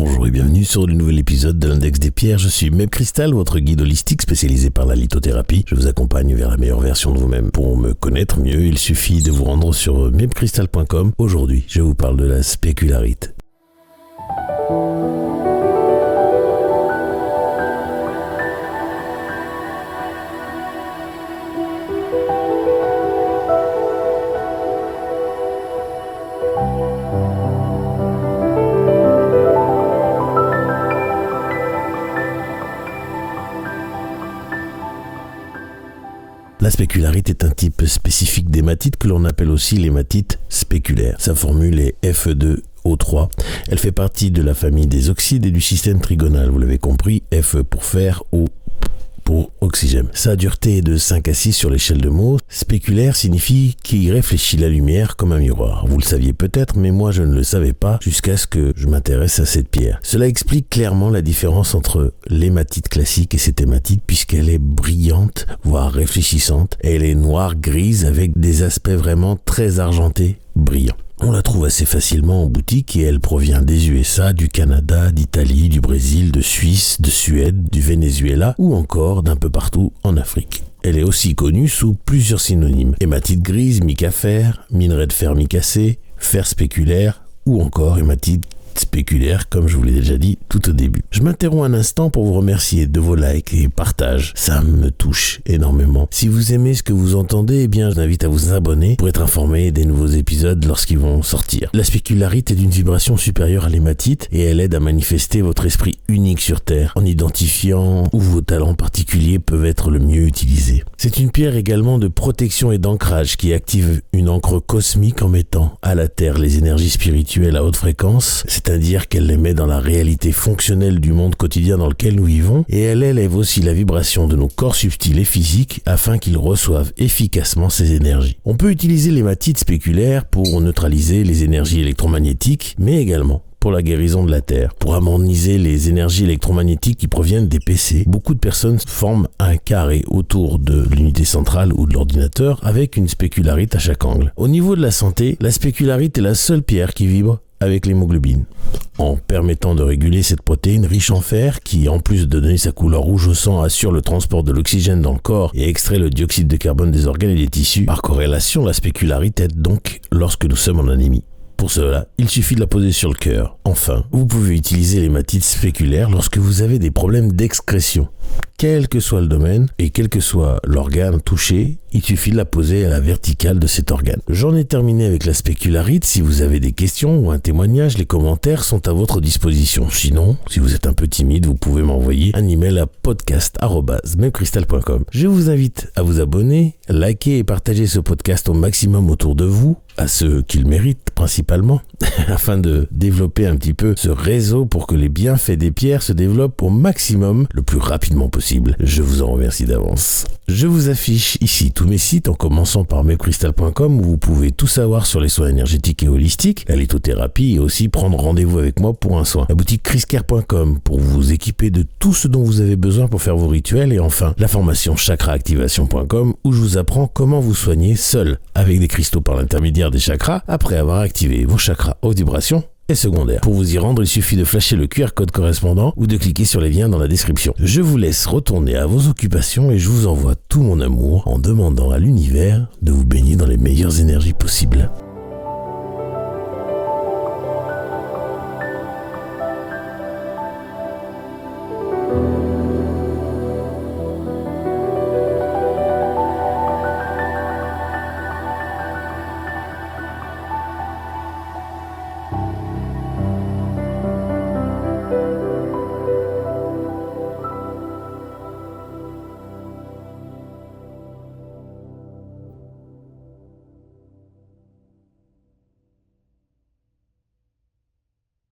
Bonjour et bienvenue sur le nouvel épisode de l'Index des Pierres. Je suis Meb Crystal, votre guide holistique spécialisé par la lithothérapie. Je vous accompagne vers la meilleure version de vous-même. Pour me connaître mieux, il suffit de vous rendre sur mebcrystal.com. Aujourd'hui, je vous parle de la spécularite. La spécularite est un type spécifique d'hématite que l'on appelle aussi l'hématite spéculaire. Sa formule est Fe2O3. Elle fait partie de la famille des oxydes et du système trigonal. Vous l'avez compris, Fe pour fer, O pour oxygène. Sa dureté est de 5 à 6 sur l'échelle de Mohs. Spéculaire signifie qu'il réfléchit la lumière comme un miroir. Vous le saviez peut-être, mais moi je ne le savais pas jusqu'à ce que je m'intéresse à cette pierre. Cela explique clairement la différence entre l'hématite classique et cette hématite puisqu'elle est brillante, voire réfléchissante. Elle est noire-grise avec des aspects vraiment très argentés, brillants. On la trouve assez facilement en boutique et elle provient des USA, du Canada, d'Italie, du Brésil, de Suisse, de Suède, du Venezuela ou encore d'un peu partout en Afrique. Elle est aussi connue sous plusieurs synonymes. Hématite grise, mica-fer, minerai de fer micacé, fer spéculaire ou encore hématite spéculaire, comme je vous l'ai déjà dit tout au début. Je m'interromps un instant pour vous remercier de vos likes et partages. Ça me touche énormément. Si vous aimez ce que vous entendez, eh bien, je vous invite à vous abonner pour être informé des nouveaux épisodes lorsqu'ils vont sortir. La spécularite est d'une vibration supérieure à l'hématite et elle aide à manifester votre esprit unique sur Terre en identifiant où vos talents particuliers peuvent être le mieux utilisés. C'est une pierre également de protection et d'ancrage qui active une ancre cosmique en mettant à la Terre les énergies spirituelles à haute fréquence, c'est-à-dire qu'elle les met dans la réalité fonctionnelle du monde quotidien dans lequel nous vivons, et elle élève aussi la vibration de nos corps subtils et physiques afin qu'ils reçoivent efficacement ces énergies. On peut utiliser l'hématite spéculaire pour neutraliser les énergies électromagnétiques, mais également pour la guérison de la Terre. Pour harmoniser les énergies électromagnétiques qui proviennent des PC, beaucoup de personnes forment un carré autour de l'unité centrale ou de l'ordinateur avec une spécularite à chaque angle. Au niveau de la santé, la spécularite est la seule pierre qui vibre avec l'hémoglobine, en permettant de réguler cette protéine riche en fer qui, en plus de donner sa couleur rouge au sang, assure le transport de l'oxygène dans le corps et extrait le dioxyde de carbone des organes et des tissus. Par corrélation, la spécularite aide donc lorsque nous sommes en anémie. Pour cela, il suffit de la poser sur le cœur. Enfin, vous pouvez utiliser l'hématite spéculaire lorsque vous avez des problèmes d'excrétion. Quel que soit le domaine et quel que soit l'organe touché, il suffit de la poser à la verticale de cet organe. J'en ai terminé avec la spécularite. Si vous avez des questions ou un témoignage, les commentaires sont à votre disposition. Sinon, si vous êtes un peu timide, vous pouvez m'envoyer un email à podcast@mebcrystal.com. Je vous invite à vous abonner, liker et partager ce podcast au maximum autour de vous, à ceux qui le méritent principalement, afin de développer un petit peu ce réseau pour que les bienfaits des pierres se développent au maximum le plus rapidement possible. Je vous en remercie d'avance. Je vous affiche ici tous mes sites en commençant par mebcrystal.com où vous pouvez tout savoir sur les soins énergétiques et holistiques, la lithothérapie et aussi prendre rendez-vous avec moi pour un soin. La boutique chriscare.com pour vous équiper de tout ce dont vous avez besoin pour faire vos rituels et enfin la formation chakraactivation.com où je vous apprends comment vous soigner seul avec des cristaux par l'intermédiaire des chakras après avoir activé vos chakras haute vibration et secondaire. Pour vous y rendre, il suffit de flasher le QR code correspondant ou de cliquer sur les liens dans la description. Je vous laisse retourner à vos occupations et je vous envoie tout mon amour en demandant à l'univers de vous baigner dans les meilleures énergies possibles.